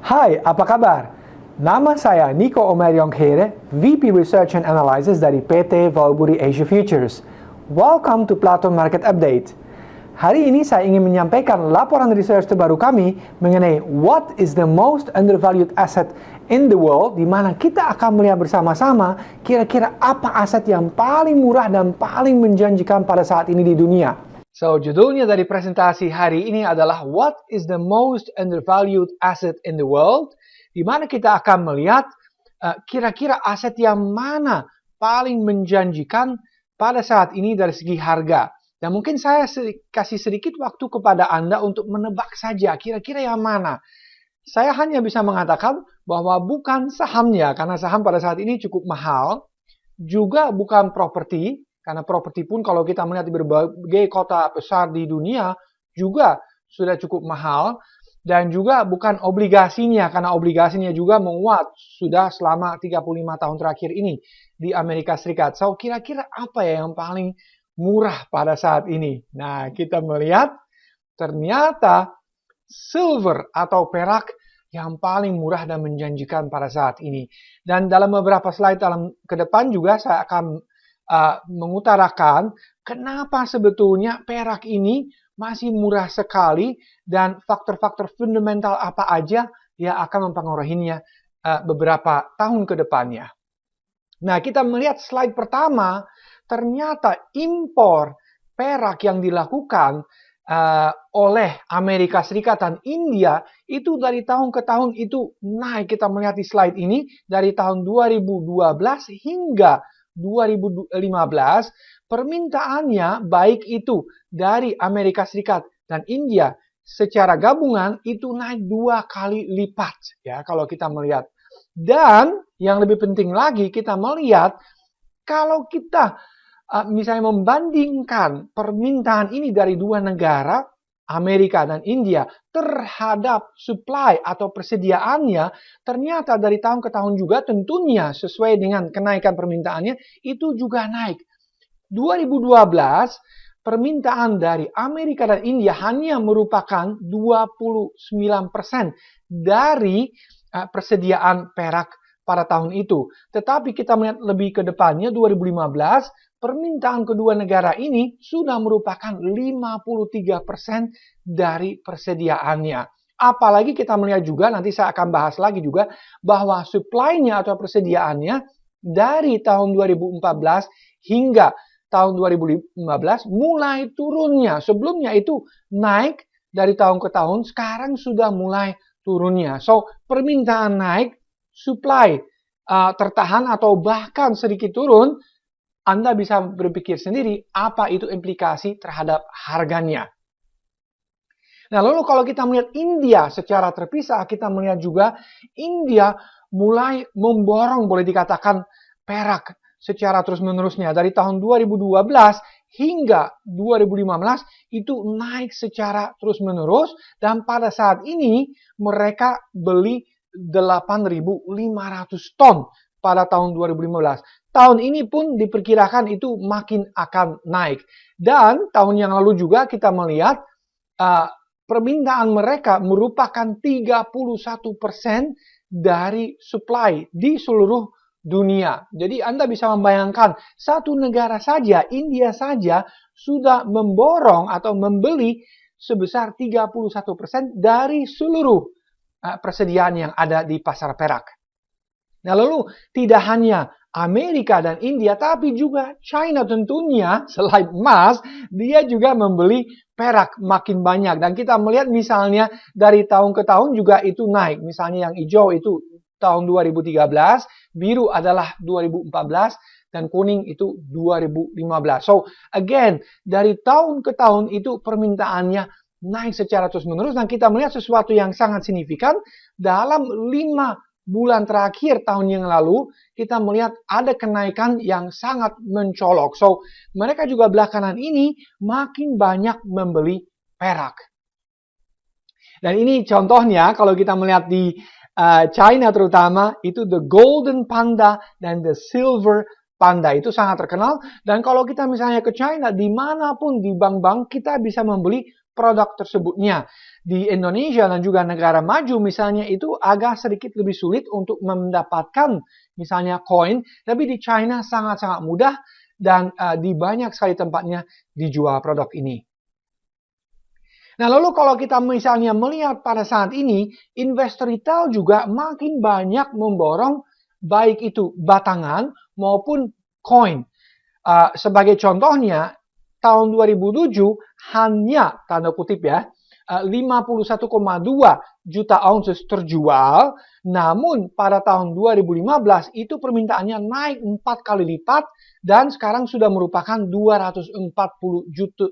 Hai, apa kabar? Nama saya Nico Omeryongkhere, VP Research and Analysis dari PT Valburi Asia Futures. Welcome to Plato Market Update. Hari ini saya ingin menyampaikan laporan research terbaru kami mengenai what is the most undervalued asset in the world, di mana kita akan melihat bersama-sama kira-kira apa aset yang paling murah dan paling menjanjikan pada saat ini di dunia. So, judulnya dari presentasi hari ini adalah What is the most undervalued asset in the world? Di mana kita akan melihat kira-kira aset yang mana paling menjanjikan pada saat ini dari segi harga. Dan mungkin saya kasih sedikit waktu kepada Anda untuk menebak saja kira-kira yang mana. Saya hanya bisa mengatakan bahwa bukan sahamnya, karena saham pada saat ini cukup mahal. Juga bukan properti, karena properti pun kalau kita melihat di berbagai kota besar di dunia juga sudah cukup mahal. Dan juga bukan obligasinya, karena obligasinya juga menguat sudah selama 35 tahun terakhir ini di Amerika Serikat. So, kira-kira apa ya yang paling murah pada saat ini? Nah, kita melihat ternyata silver atau perak yang paling murah dan menjanjikan pada saat ini. Dan dalam beberapa slide ke depan juga saya akan mengutarakan kenapa sebetulnya perak ini masih murah sekali dan faktor-faktor fundamental apa aja yang akan mempengaruhinya beberapa tahun ke depannya. Nah, kita melihat slide pertama, ternyata impor perak yang dilakukan oleh Amerika Serikat dan India itu dari tahun ke tahun itu naik. Kita melihat di slide ini dari tahun 2012 hingga 2015 permintaannya baik itu dari Amerika Serikat dan India secara gabungan itu naik 2 kali lipat ya kalau kita melihat. Dan yang lebih penting lagi kita melihat kalau kita misalnya membandingkan permintaan ini dari dua negara Amerika dan India terhadap supply atau persediaannya, ternyata dari tahun ke tahun juga tentunya sesuai dengan kenaikan permintaannya itu juga naik. 2012 permintaan dari Amerika dan India hanya merupakan 29% dari persediaan perak pada tahun itu. Tetapi kita melihat lebih ke depannya 2015 permintaan kedua negara ini sudah merupakan 53% dari persediaannya. Apalagi kita melihat juga, nanti saya akan bahas lagi juga, bahwa supply-nya atau persediaannya dari tahun 2014 hingga tahun 2015 mulai turunnya. Sebelumnya itu naik dari tahun ke tahun, sekarang sudah mulai turunnya. So, permintaan naik, supply tertahan atau bahkan sedikit turun, Anda bisa berpikir sendiri apa itu implikasi terhadap harganya. Nah, lalu kalau kita melihat India secara terpisah, kita melihat juga India mulai memborong boleh dikatakan perak secara terus-menerusnya. Dari tahun 2012 hingga 2015 itu naik secara terus-menerus dan pada saat ini mereka beli 8.500 ton pada tahun 2015. Tahun ini pun diperkirakan itu makin akan naik. Dan tahun yang lalu juga kita melihat permintaan mereka merupakan 31% dari supply di seluruh dunia. Jadi Anda bisa membayangkan satu negara saja, India saja sudah memborong atau membeli sebesar 31% dari seluruh persediaan yang ada di pasar perak. Nah, lalu tidak hanya Amerika dan India, tapi juga China tentunya, selain emas, dia juga membeli perak makin banyak. Dan kita melihat misalnya dari tahun ke tahun juga itu naik. Misalnya yang hijau itu tahun 2013, biru adalah 2014, dan kuning itu 2015. So, again, dari tahun ke tahun itu permintaannya naik secara terus-menerus. Dan kita melihat sesuatu yang sangat signifikan dalam 5 bulan terakhir tahun yang lalu, kita melihat ada kenaikan yang sangat mencolok. So, mereka juga belakangan ini makin banyak membeli perak. Dan ini contohnya, kalau kita melihat di China terutama, itu the golden panda dan the silver panda. Itu sangat terkenal. Dan kalau kita misalnya ke China, dimanapun di bank-bank, kita bisa membeli produk tersebutnya. di Indonesia dan juga negara maju misalnya itu agak sedikit lebih sulit untuk mendapatkan misalnya koin, tapi di China sangat-sangat mudah dan di banyak sekali tempatnya dijual produk ini. Nah, lalu kalau kita misalnya melihat pada saat ini, investor retail juga makin banyak memborong baik itu batangan maupun koin. Sebagai contohnya, tahun 2007 hanya, tanda kutip ya, 51,2 juta ounces terjual, namun pada tahun 2015 itu permintaannya naik 4 kali lipat dan sekarang sudah merupakan 240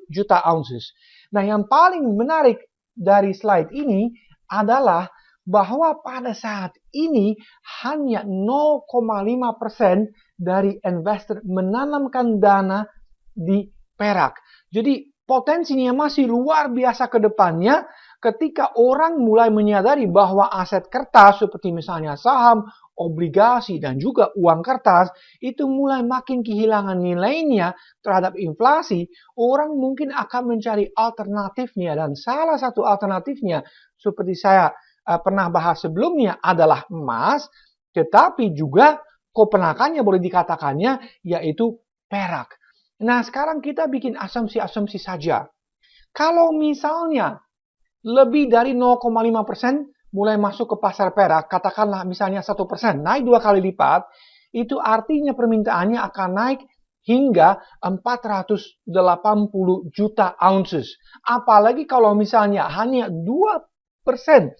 juta ounces. Nah, yang paling menarik dari slide ini adalah bahwa pada saat ini hanya 0,5% dari investor menanamkan dana di perak. Jadi potensinya masih luar biasa ke depannya ketika orang mulai menyadari bahwa aset kertas seperti misalnya saham, obligasi, dan juga uang kertas itu mulai makin kehilangan nilainya terhadap inflasi, orang mungkin akan mencari alternatifnya. Dan salah satu alternatifnya seperti saya pernah bahas sebelumnya adalah emas, tetapi juga keponakannya boleh dikatakannya yaitu perak. Nah, sekarang kita bikin asumsi-asumsi saja. Kalau misalnya lebih dari 0,5% mulai masuk ke pasar perak, katakanlah misalnya 1%, naik 2 kali lipat, itu artinya permintaannya akan naik hingga 480 juta ounces. Apalagi kalau misalnya hanya 2%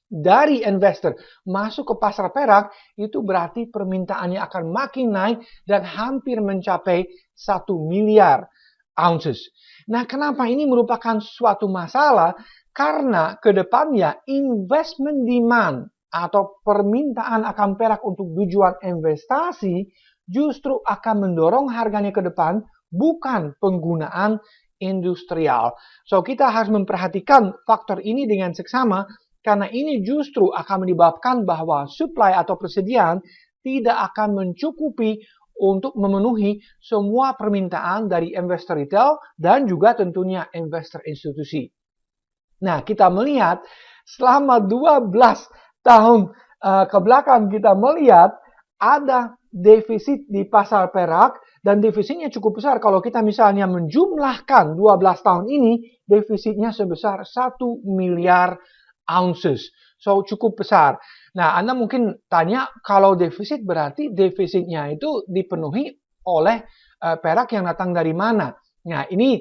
dari investor masuk ke pasar perak, itu berarti permintaannya akan makin naik dan hampir mencapai 1 miliar ounces. Nah, kenapa ini merupakan suatu masalah? Karena ke depannya investment demand atau permintaan akan perak untuk tujuan investasi justru akan mendorong harganya ke depan, bukan penggunaan industrial. So, kita harus memperhatikan faktor ini dengan seksama, karena ini justru akan menyebabkan bahwa supply atau persediaan tidak akan mencukupi untuk memenuhi semua permintaan dari investor retail dan juga tentunya investor institusi. Nah, kita melihat selama 12 tahun ke belakang kita melihat ada defisit di pasar perak dan defisitnya cukup besar. Kalau kita misalnya menjumlahkan 12 tahun ini, defisitnya sebesar 1 miliar ounces. So, cukup besar. Nah, Anda mungkin tanya, kalau defisit berarti defisitnya itu dipenuhi oleh perak yang datang dari mana? Nah, ini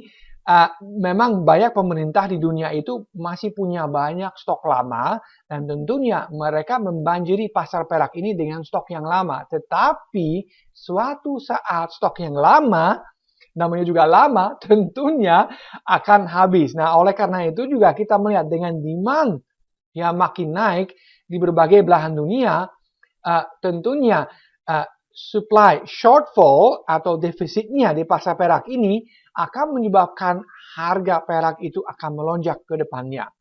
memang banyak pemerintah di dunia itu masih punya banyak stok lama dan tentunya mereka membanjiri pasar perak ini dengan stok yang lama. Tetapi suatu saat stok yang lama, namanya juga lama, tentunya akan habis. Nah, oleh karena itu juga kita melihat dengan demand yang makin naik di berbagai belahan dunia, tentunya supply shortfall atau defisitnya di pasar perak ini akan menyebabkan harga perak itu akan melonjak ke depannya.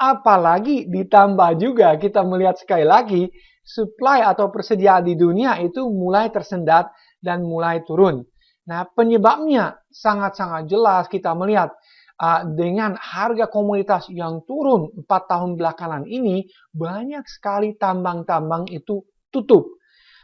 Apalagi ditambah juga kita melihat sekali lagi supply atau persediaan di dunia itu mulai tersendat dan mulai turun. Nah, penyebabnya sangat-sangat jelas kita melihat dengan harga komoditas yang turun 4 tahun belakangan ini, banyak sekali tambang-tambang itu tutup.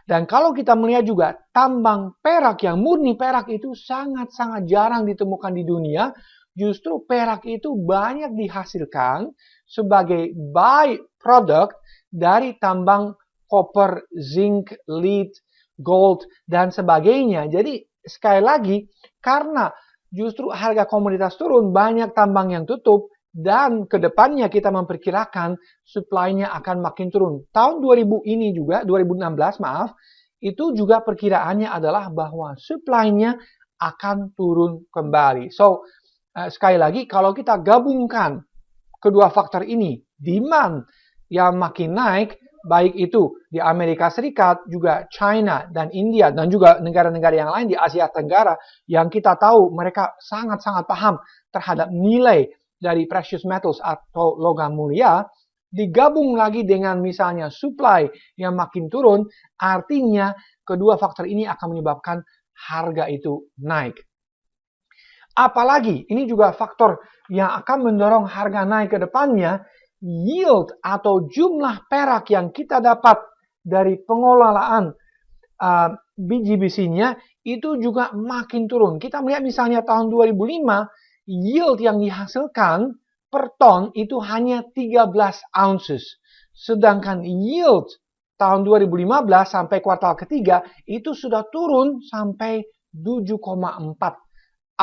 Dan kalau kita melihat juga tambang perak yang murni perak itu sangat-sangat jarang ditemukan di dunia. Justru perak itu banyak dihasilkan sebagai by-product dari tambang copper, zinc, lead, gold, dan sebagainya. Jadi sekali lagi, karena justru harga komoditas turun, banyak tambang yang tutup, dan ke depannya kita memperkirakan supply-nya akan makin turun. Tahun 2000 ini juga, 2016 maaf, itu juga perkiraannya adalah bahwa supply-nya akan turun kembali. So, sekali lagi, kalau kita gabungkan kedua faktor ini, demand yang makin naik, baik itu di Amerika Serikat, juga China dan India, dan juga negara-negara yang lain di Asia Tenggara, yang kita tahu mereka sangat-sangat paham terhadap nilai dari precious metals atau logam mulia, digabung lagi dengan misalnya supply yang makin turun, artinya kedua faktor ini akan menyebabkan harga itu naik. Apalagi, ini juga faktor yang akan mendorong harga naik ke depannya, yield atau jumlah perak yang kita dapat dari pengelolaan biji-bijinya itu juga makin turun. Kita melihat misalnya tahun 2005, yield yang dihasilkan per ton itu hanya 13 ounces. Sedangkan yield tahun 2015 sampai kuartal ketiga itu sudah turun sampai 7,4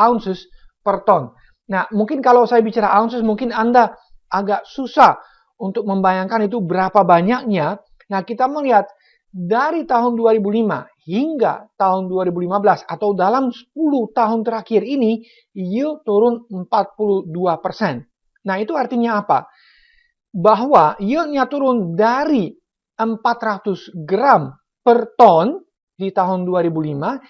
ounces per ton. Nah, mungkin kalau saya bicara ounces, mungkin Anda agak susah untuk membayangkan itu berapa banyaknya. Nah, kita melihat dari tahun 2005 hingga tahun 2015 atau dalam 10 tahun terakhir ini, yield turun 42%. Nah, itu artinya apa? Bahwa yieldnya turun dari 400 gram per ton di tahun 2005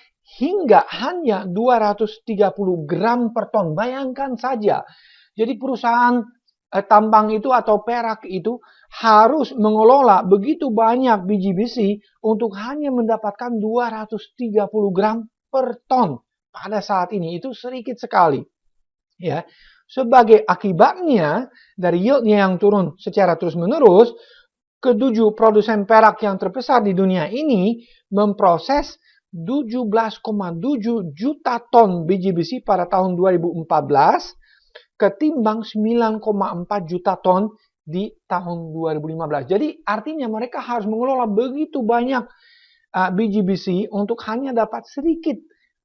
hingga hanya 230 gram per ton. Bayangkan saja. Jadi perusahaan tambang itu atau perak itu harus mengelola begitu banyak biji-biji untuk hanya mendapatkan 230 gram per ton pada saat ini. Itu sedikit sekali. Ya. Sebagai akibatnya dari yieldnya yang turun secara terus-menerus, ketujuh produsen perak yang terbesar di dunia ini memproses 17,7 juta ton biji-biji pada tahun 2014 ketimbang 9,4 juta ton di tahun 2015. Jadi artinya mereka harus mengelola begitu banyak biji-biji untuk hanya dapat sedikit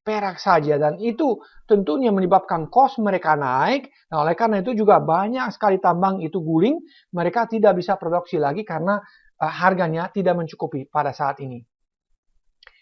perak saja, dan itu tentunya menyebabkan kos mereka naik. Nah, oleh karena itu juga banyak sekali tambang itu guling, mereka tidak bisa produksi lagi karena harganya tidak mencukupi pada saat ini.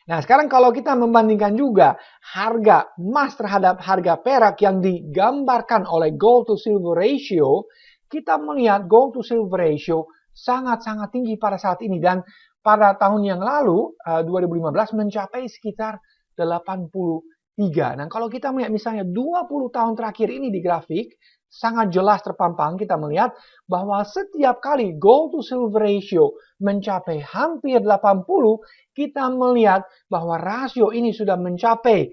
Nah, sekarang kalau kita membandingkan juga harga emas terhadap harga perak yang digambarkan oleh gold to silver ratio, kita melihat gold to silver ratio sangat-sangat tinggi pada saat ini, dan pada tahun yang lalu 2015 mencapai sekitar 83. Nah, kalau kita melihat misalnya 20 tahun terakhir ini di grafik, sangat jelas terpampang kita melihat bahwa setiap kali gold to silver ratio mencapai hampir 80, kita melihat bahwa rasio ini sudah mencapai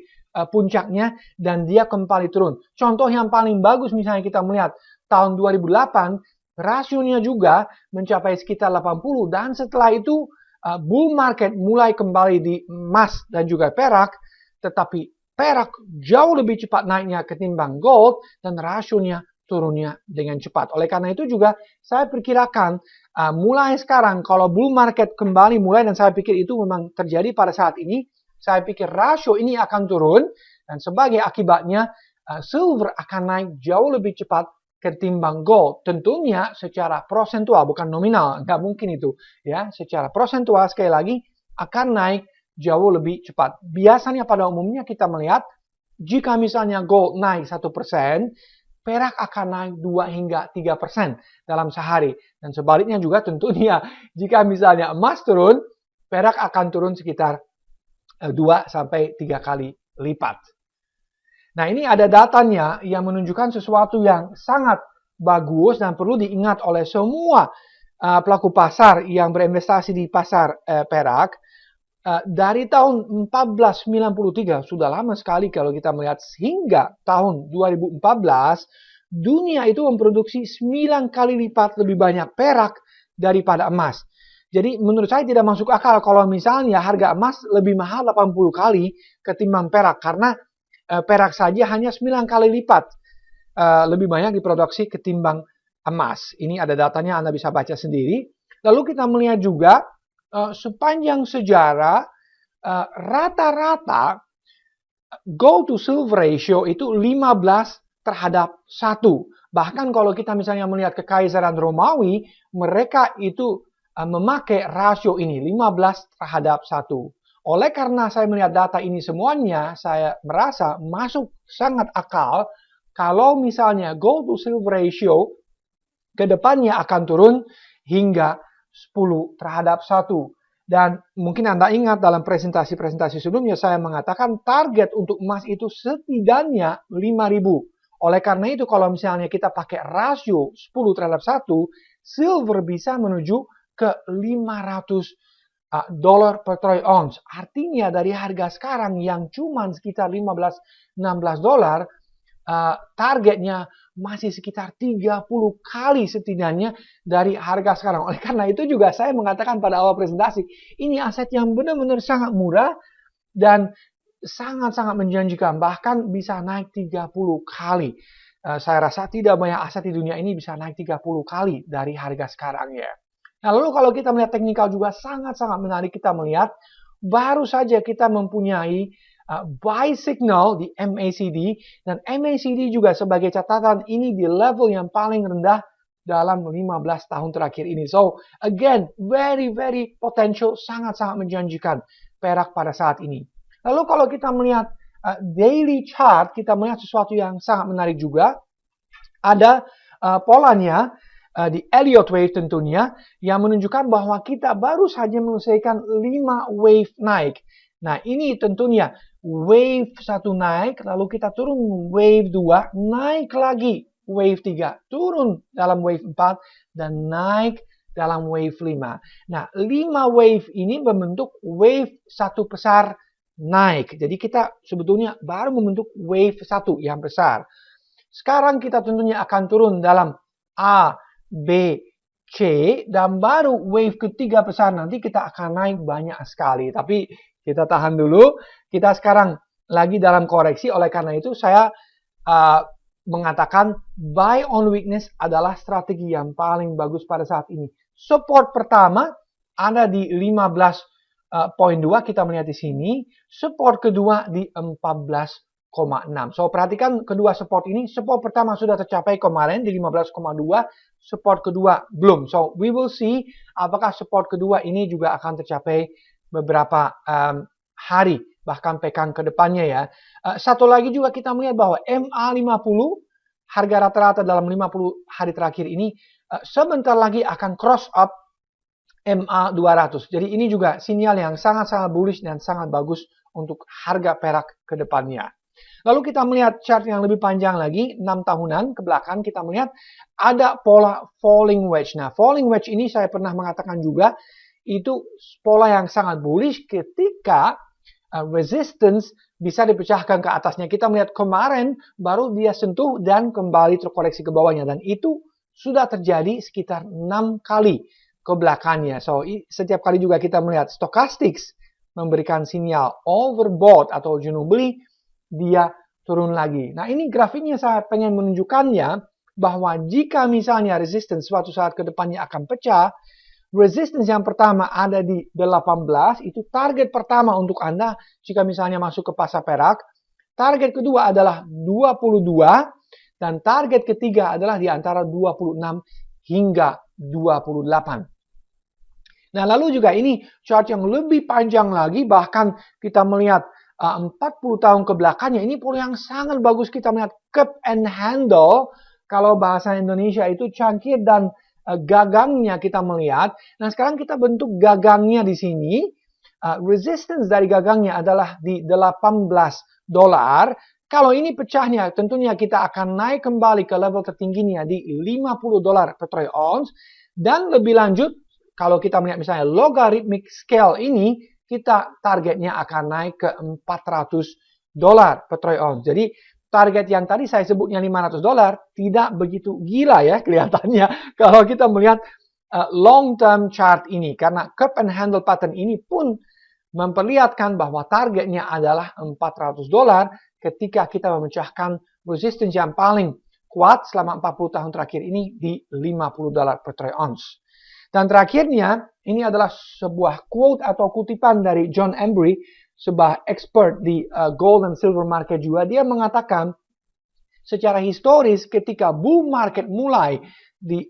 puncaknya dan dia kembali turun. Contoh yang paling bagus misalnya kita melihat tahun 2008, rasionya juga mencapai sekitar 80, dan setelah itu bull market mulai kembali di emas dan juga perak, tetapi perak jauh lebih cepat naiknya ketimbang gold dan rasionya turunnya dengan cepat. Oleh karena itu juga saya perkirakan mulai sekarang kalau bull market kembali mulai, dan saya pikir itu memang terjadi pada saat ini, saya pikir rasio ini akan turun, dan sebagai akibatnya silver akan naik jauh lebih cepat ketimbang gold. Tentunya secara prosentual, bukan nominal, nggak mungkin itu. Ya, secara prosentual sekali lagi akan naik jauh lebih cepat. Biasanya pada umumnya kita melihat jika misalnya gold naik 1%, perak akan naik 2 hingga 3% dalam sehari. Dan sebaliknya juga tentunya jika misalnya emas turun, perak akan turun sekitar 2 sampai 3 kali lipat. Nah, ini ada datanya yang menunjukkan sesuatu yang sangat bagus dan perlu diingat oleh semua pelaku pasar yang berinvestasi di pasar perak. Dari tahun 1493, sudah lama sekali kalau kita melihat, hingga tahun 2014, dunia itu memproduksi 9 kali lipat lebih banyak perak daripada emas. Jadi menurut saya tidak masuk akal kalau misalnya harga emas lebih mahal 80 kali ketimbang perak, karena perak saja hanya 9 kali lipat lebih banyak diproduksi ketimbang emas. Ini ada datanya, Anda bisa baca sendiri. Lalu kita melihat juga sepanjang sejarah rata-rata gold to silver ratio itu 15 terhadap 1. Bahkan kalau kita misalnya melihat Kekaisaran Romawi, mereka itu memakai rasio ini 15 terhadap 1. Oleh karena saya melihat data ini semuanya, saya merasa masuk sangat akal kalau misalnya gold to silver ratio ke depannya akan turun hingga 10 terhadap 1. Dan mungkin Anda ingat dalam presentasi-presentasi sebelumnya saya mengatakan target untuk emas itu setidaknya 5.000. Oleh karena itu kalau misalnya kita pakai rasio 10 terhadap 1, silver bisa menuju ke 500 dolar per troy ounce. Artinya dari harga sekarang yang cuma sekitar 15-16 dolar, targetnya masih sekitar 30 kali setidaknya dari harga sekarang. Oleh karena itu juga saya mengatakan pada awal presentasi, ini aset yang benar-benar sangat murah dan sangat-sangat menjanjikan, bahkan bisa naik 30 kali. Saya rasa tidak banyak aset di dunia ini bisa naik 30 kali dari harga sekarang ya. Nah, lalu kalau kita melihat teknikal juga sangat-sangat menarik kita melihat, baru saja kita mempunyai buy signal di MACD, dan MACD juga sebagai catatan ini di level yang paling rendah dalam 15 tahun terakhir ini. So, again, very potential, sangat-sangat menjanjikan perak pada saat ini. Lalu kalau kita melihat daily chart, kita melihat sesuatu yang sangat menarik juga. Ada polanya di Elliott Wave tentunya, yang menunjukkan bahwa kita baru saja menyelesaikan 5 wave naik. Nah, ini tentunya wave 1 naik, lalu kita turun wave 2, naik lagi wave 3, turun dalam wave 4, dan naik dalam wave 5. Nah, 5 wave ini membentuk wave 1 besar naik. Jadi kita sebetulnya baru membentuk wave 1 yang besar. Sekarang kita tentunya akan turun dalam A, B, C, dan baru wave ketiga besar nanti kita akan naik banyak sekali. Tapi kita tahan dulu. Kita sekarang lagi dalam koreksi. Oleh karena itu saya mengatakan buy on weakness adalah strategi yang paling bagus pada saat ini. Support pertama ada di 15.2 kita melihat di sini. Support kedua di 14,6. So, perhatikan kedua support ini. Support pertama sudah tercapai kemarin di 15,2. Support kedua belum. So, we will see apakah support kedua ini juga akan tercapai beberapa hari, bahkan pekan ke depannya ya. Satu lagi juga kita melihat bahwa MA50, harga rata-rata dalam 50 hari terakhir ini, sebentar lagi akan cross up MA200. Jadi ini juga sinyal yang sangat-sangat bullish dan sangat bagus untuk harga perak ke depannya. Lalu kita melihat chart yang lebih panjang lagi, 6 tahunan ke belakang, kita melihat ada pola falling wedge. Nah, falling wedge ini saya pernah mengatakan juga, itu pola yang sangat bullish ketika resistance bisa dipecahkan ke atasnya. Kita melihat kemarin baru dia sentuh dan kembali terkoreksi ke bawahnya. Dan itu sudah terjadi sekitar 6 kali ke belakangnya. So, setiap kali juga kita melihat stochastics memberikan sinyal overbought atau jenuh beli, dia turun lagi. Nah, ini grafiknya saya pengen menunjukkannya bahwa jika misalnya resistance suatu saat ke depannya akan pecah, resistance yang pertama ada di 18, itu target pertama untuk Anda jika misalnya masuk ke pasar perak. Target kedua adalah 22, dan target ketiga adalah di antara 26 hingga 28. Nah, lalu juga ini chart yang lebih panjang lagi, bahkan kita melihat 40 tahun ke belakangnya, ini pola yang sangat bagus. Kita melihat cup and handle, kalau bahasa Indonesia itu cangkir dan gagangnya kita melihat. Nah, sekarang kita bentuk gagangnya di sini. Resistance dari gagangnya adalah di $18. Kalau ini pecahnya, tentunya kita akan naik kembali ke level tertingginya di $50 per troy ounce. Dan lebih lanjut, kalau kita melihat misalnya logarithmic scale ini, kita targetnya akan naik ke $400 per troy ounce. Jadi target yang tadi saya sebutnya $500 tidak begitu gila ya kelihatannya kalau kita melihat long term chart ini, karena cup and handle pattern ini pun memperlihatkan bahwa targetnya adalah $400 ketika kita memecahkan resistance yang paling kuat selama 40 tahun terakhir ini di $50 per troy ounce. Dan terakhirnya, ini adalah sebuah quote atau kutipan dari John Embry, sebuah expert di gold and silver market juga. Dia mengatakan, secara historis ketika bull market mulai di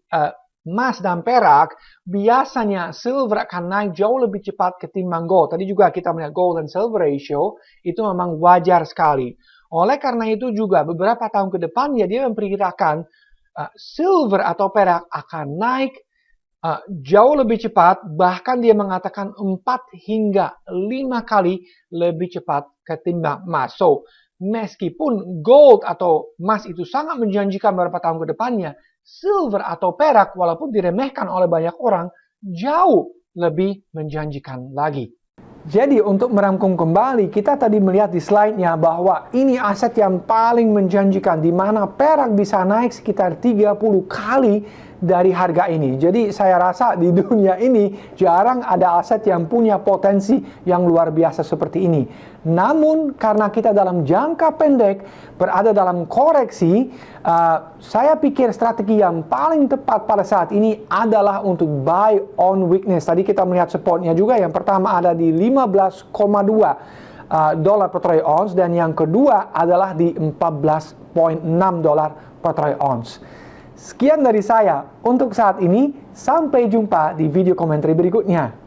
emas dan perak, biasanya silver akan naik jauh lebih cepat ketimbang gold. Tadi juga kita melihat gold and silver ratio, itu memang wajar sekali. Oleh karena itu juga beberapa tahun ke depannya dia memperkirakan silver atau perak akan naik jauh lebih cepat, bahkan dia mengatakan 4 hingga 5 kali lebih cepat ketimbang emas. So, meskipun gold atau emas itu sangat menjanjikan beberapa tahun ke depannya, silver atau perak walaupun diremehkan oleh banyak orang, jauh lebih menjanjikan lagi. Jadi untuk merangkum kembali, kita tadi melihat di slide-nya bahwa ini aset yang paling menjanjikan, di mana perak bisa naik sekitar 30 kali dari harga ini. Jadi saya rasa di dunia ini jarang ada aset yang punya potensi yang luar biasa seperti ini. Namun karena kita dalam jangka pendek berada dalam koreksi, saya pikir strategi yang paling tepat pada saat ini adalah untuk buy on weakness. Tadi kita melihat supportnya juga, yang pertama ada di 15,2 dolar per troy ounce, dan yang kedua adalah di 14,6 dolar per troy ounce. Sekian dari saya untuk saat ini, sampai jumpa di video komentar berikutnya.